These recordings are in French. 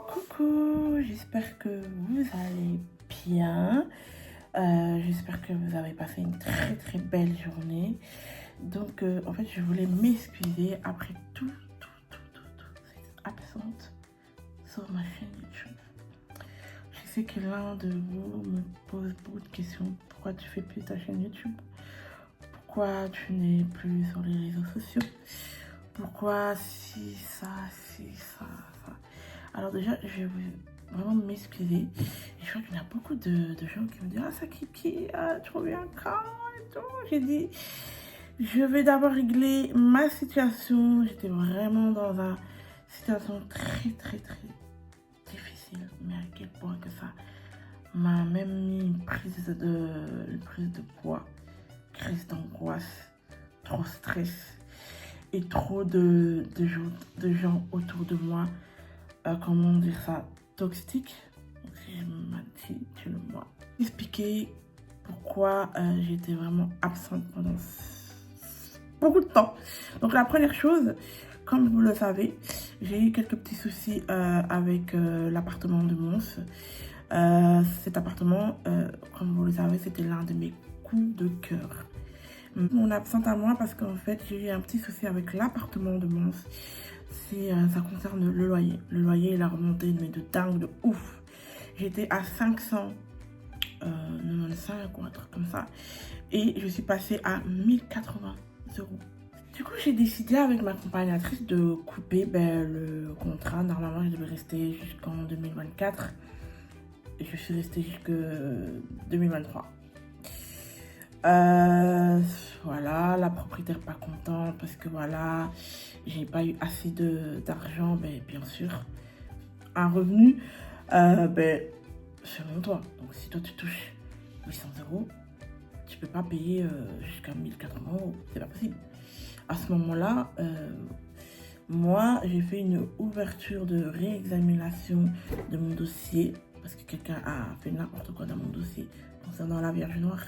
Coucou, j'espère que vous allez bien. J'espère que vous avez passé une très belle journée. Donc, en fait, je voulais m'excuser après tout cette absente sur ma chaîne YouTube. Je sais que l'un de vous me pose beaucoup de questions. Pourquoi tu fais plus ta chaîne YouTube? Pourquoi tu n'es plus sur les réseaux sociaux? Pourquoi si ça? Alors déjà, je vais vraiment m'excuser. Et je crois qu'il y a beaucoup de gens qui me disent « Ah, ça Kiki, tu reviens quand ?» et tout. J'ai dit, je vais d'abord régler ma situation. J'étais vraiment dans une situation très difficile. Mais à quel point que ça m'a même mis une prise de poids, crise d'angoisse, trop stress et trop de gens autour de moi. Comment dire ça, toxique. Donc si je m'intitule-moi. Expliquer pourquoi j'étais vraiment absente pendant beaucoup de temps. Donc la première chose, comme vous le savez, j'ai eu quelques petits soucis avec l'appartement de Mons. Cet appartement, comme vous le savez, c'était l'un de mes coups de cœur. Mon absente à moi parce qu'en fait j'ai eu un petit souci avec l'appartement de Mons. Ça concerne le loyer. Le loyer, il a remonté, mais de dingue, de ouf. J'étais à 595 ou un truc comme ça. Et je suis passée à 1080 €. Du coup, j'ai décidé avec ma accompagnatrice de couper le contrat. Normalement, je devais rester jusqu'en 2024. Et je suis restée jusqu'en 2023. Voilà, la propriétaire pas contente parce que voilà, j'ai pas eu assez d'argent, bien sûr, un revenu, selon toi. Donc si toi tu touches 800 €, tu peux pas payer jusqu'à 1080 €, c'est pas possible. À ce moment-là, moi j'ai fait une ouverture de réexamination de mon dossier parce que quelqu'un a fait n'importe quoi dans mon dossier concernant la Vierge Noire.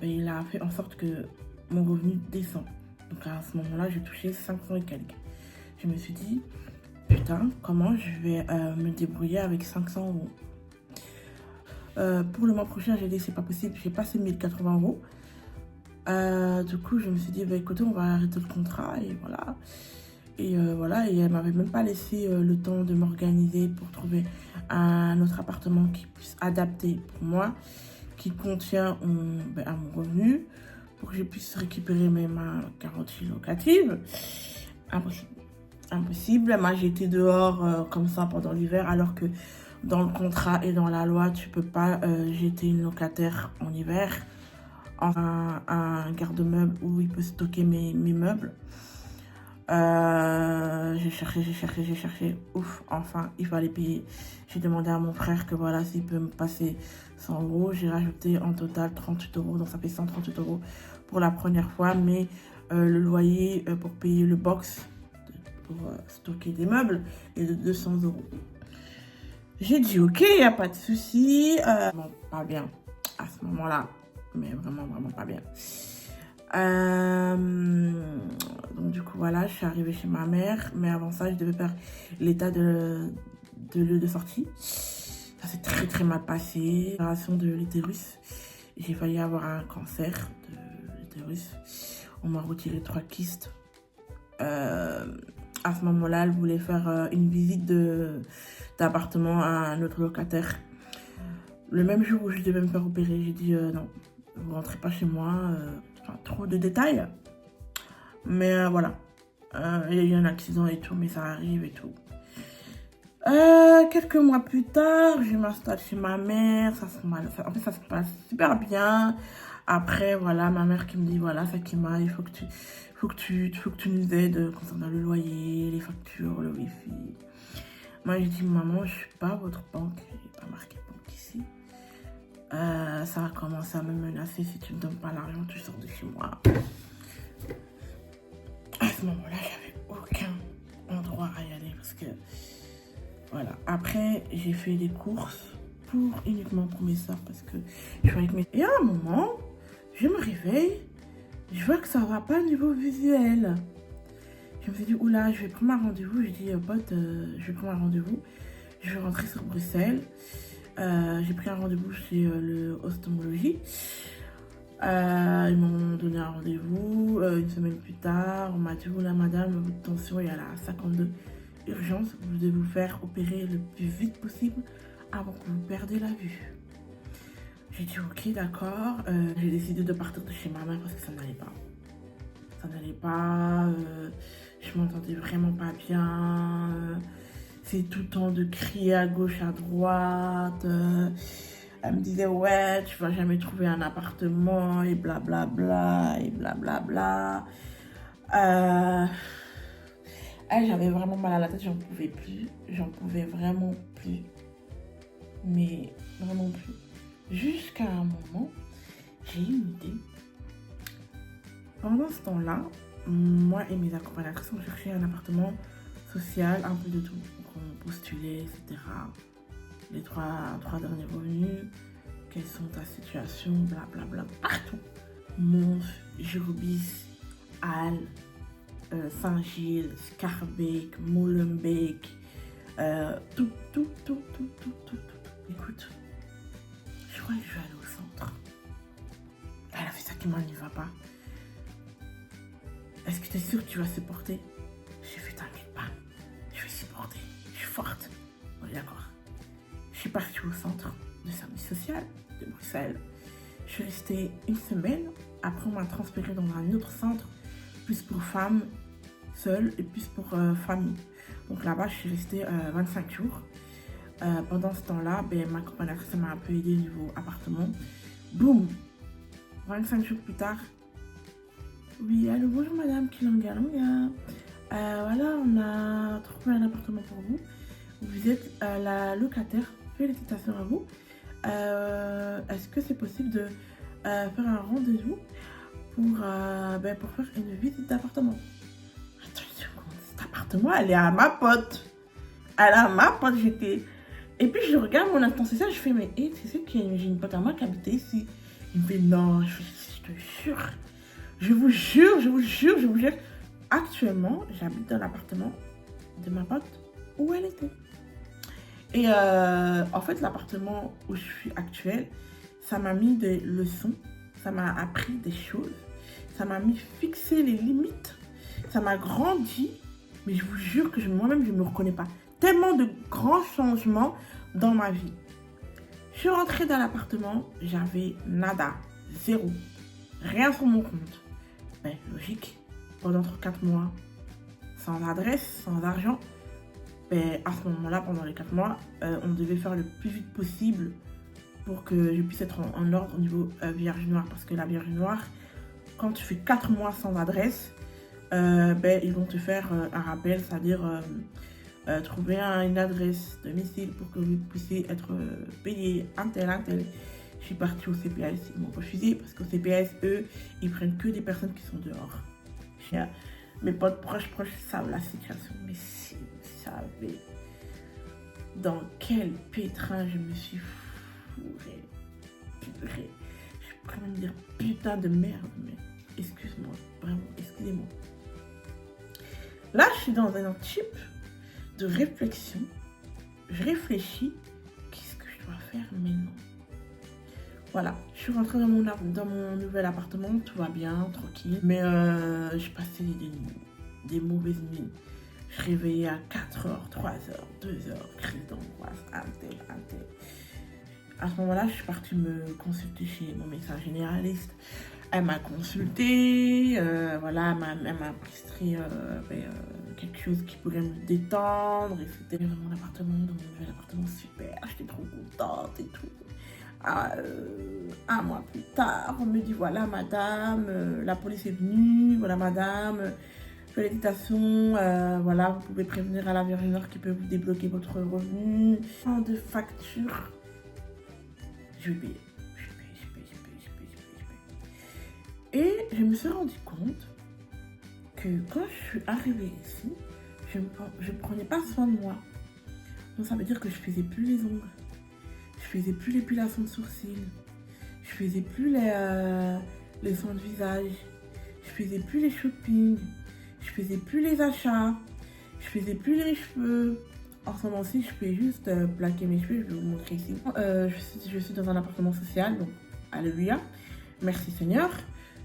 Il a fait en sorte que mon revenu descend. Donc à ce moment-là, j'ai touché 500 et quelques. Je me suis dit, putain, comment je vais me débrouiller avec 500 €. Pour le mois prochain, j'ai dit, c'est pas possible, j'ai passé 1080 €. Du coup, je me suis dit, écoutez, on va arrêter le contrat et voilà. Et voilà, et elle m'avait même pas laissé le temps de m'organiser pour trouver un autre appartement qui puisse adapter pour moi, qui contient à mon revenu, pour que je puisse récupérer ma garantie locative. Impossible. Moi, j'étais dehors comme ça pendant l'hiver, alors que dans le contrat et dans la loi, tu peux pas jeter une locataire en hiver. Enfin, un garde-meuble où il peut stocker mes meubles. J'ai cherché. Ouf, enfin, il fallait payer. J'ai demandé à mon frère que voilà, s'il peut me passer 100 €. J'ai rajouté en total 38 €, donc ça fait 138 € pour la première fois. Mais le loyer pour payer le box, pour stocker des meubles, est de 200 €. J'ai dit ok, il n'y a pas de souci. Bon, pas bien à ce moment-là, mais vraiment pas bien. Donc du coup voilà, je suis arrivée chez ma mère, mais avant ça je devais faire l'état de lieu de sortie. Ça s'est très mal passé. Opération de l'utérus, j'ai failli avoir un cancer de l'utérus. On m'a retiré 3 kystes. À ce moment-là, elle voulait faire une visite d'appartement à un autre locataire. Le même jour où je devais me faire opérer, j'ai dit non, vous rentrez pas chez moi. Trop de détails, mais voilà, il y a eu un accident et tout, mais ça arrive et tout. Quelques mois plus tard, je m'installe chez ma mère. En fait, ça se passe super bien. Après, voilà, ma mère qui me dit, voilà, Sakima, il faut que tu nous aides concernant le loyer, les factures, le wifi. Moi, je dis, maman, je suis pas votre banque, il n'y a pas marqué banque ici. Ça a commencé à me menacer, si tu ne me donnes pas l'argent, tu sors de chez moi. À ce moment-là, j'avais aucun endroit à y aller parce que voilà. Après, j'ai fait des courses uniquement pour mes soeurs parce que je suis avec mes... Et à un moment, Je me réveille, je vois que ça va pas au niveau visuel. Je me suis dit, oula, je vais prendre un rendez-vous. Je dis, pote, je vais prendre un rendez-vous. Je vais rentrer sur Bruxelles. J'ai pris un rendez-vous chez le ophtalmologie. Ils m'ont donné un rendez-vous. Une semaine plus tard, on m'a dit, oula, madame, votre tension est à la 52. Urgence, vous devez vous faire opérer le plus vite possible avant que vous perdez la vue. J'ai dit, ok, d'accord. J'ai décidé de partir de chez ma mère parce que ça n'allait pas. Ça n'allait pas. Je m'entendais vraiment pas bien. C'est tout le temps de crier à gauche, à droite. Elle me disait, ouais, tu vas jamais trouver un appartement, et blablabla, et blablabla. J'avais vraiment mal à la tête, j'en pouvais plus. J'en pouvais vraiment plus. Mais vraiment plus. Jusqu'à un moment, j'ai eu une idée. Pendant ce temps-là, moi et mes accompagnatrices, on cherchait un appartement social, un peu de tout. Donc on postulait, etc. Les trois derniers revenus, quelles sont ta situation, blablabla, partout. Mons, Jurbis, Halle, Saint-Gilles, Schaerbeek, Molenbeek, tout. Écoute, je crois que je vais aller au centre. Elle a fait ça qui m'en y va pas. Est-ce que tu es sûre que tu vas supporter? J'ai fait, t'inquiète pas, je vais supporter, je suis forte. Bon, d'accord. Je suis partie au centre de service social de Bruxelles. Je suis restée une semaine. Après, on m'a transférée dans un autre centre, plus pour femmes seules et plus pour famille. Donc là-bas, je suis restée 25 jours. Pendant ce temps-là, ma accompagnatrice m'a un peu aidée au niveau appartement. Boum! 25 jours plus tard. Oui, allô, bonjour madame Kilanga. Voilà, on a trouvé un appartement pour vous. Vous êtes la locataire. Félicitations à vous. Est-ce que c'est possible de faire un rendez-vous pour faire une visite d'appartement? Attends une seconde, cet appartement, elle est à ma pote. Elle est à ma pote, j'étais... Et puis je regarde mon instant social, je fais, mais tu sais que j'ai une pote à moi qui habitait ici. Il me fait, non, je te jure. Je vous jure. Actuellement, j'habite dans l'appartement de ma pote où elle était. Et en fait, l'appartement où je suis actuelle, ça m'a mis des leçons, ça m'a appris des choses, ça m'a mis fixer les limites, ça m'a grandi, mais je vous jure que moi-même, je ne me reconnais pas. Tellement de grands changements dans ma vie. Je suis rentrée dans l'appartement, j'avais nada, zéro, rien sur mon compte. Logique, pendant 4 mois, sans adresse, sans argent. À ce moment-là, pendant les 4 mois, on devait faire le plus vite possible pour que je puisse être en ordre au niveau Vierge Noire. Parce que la Vierge Noire, quand tu fais 4 mois sans adresse, ils vont te faire un rappel, c'est-à-dire trouver une adresse domicile pour que vous puissiez être payé un tel. Je suis partie au CPS, ils m'ont refusé parce qu'au CPS, eux, ils prennent que des personnes qui sont dehors. Mes potes proches savent la situation, mais si vous savez dans quel pétrin je me suis fourrée, purée, je pourrais même dire putain de merde, mais excuse-moi, vraiment, excusez-moi. Là, je suis dans un type de réflexion, je réfléchis, qu'est-ce que je dois faire maintenant? Voilà, je suis rentrée dans mon nouvel appartement, tout va bien, tranquille. Mais j'ai passé des mauvaises nuits. Je réveillais à 4h, 3h, 2h, crise d'angoisse, un tel. À ce moment-là, je suis partie me consulter chez mon médecin généraliste. Elle m'a consultée, voilà, elle m'a prescrit quelque chose qui pourrait me détendre. Et c'était dans mon nouvel appartement, super, j'étais trop contente et tout. Un mois plus tard, on me dit, voilà madame, la police est venue, voilà madame, félicitations, voilà, vous pouvez prévenir à la Vierge Noire qui peut vous débloquer votre revenu. Fin de facture, je vais payer. Et je me suis rendu compte que quand je suis arrivée ici, je ne prenais pas soin de moi. Donc ça veut dire que je faisais plus les ongles. Je faisais plus l'épilation de sourcils. Je faisais plus les soins de visage, je faisais plus les shopping, je faisais plus les achats, je faisais plus les cheveux. En ce moment-ci, je fais juste plaquer mes cheveux, je vais vous montrer ici. Je suis dans un appartement social, donc alléluia, merci Seigneur.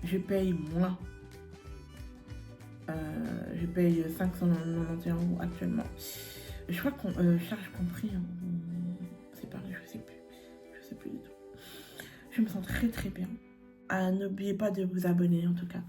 Je paye moins. Je paye 591 € actuellement. Je crois qu'on charge compris, hein, c'est pareil, je sais plus du tout. Je me sens très très bien. N'oubliez pas de vous abonner en tout cas.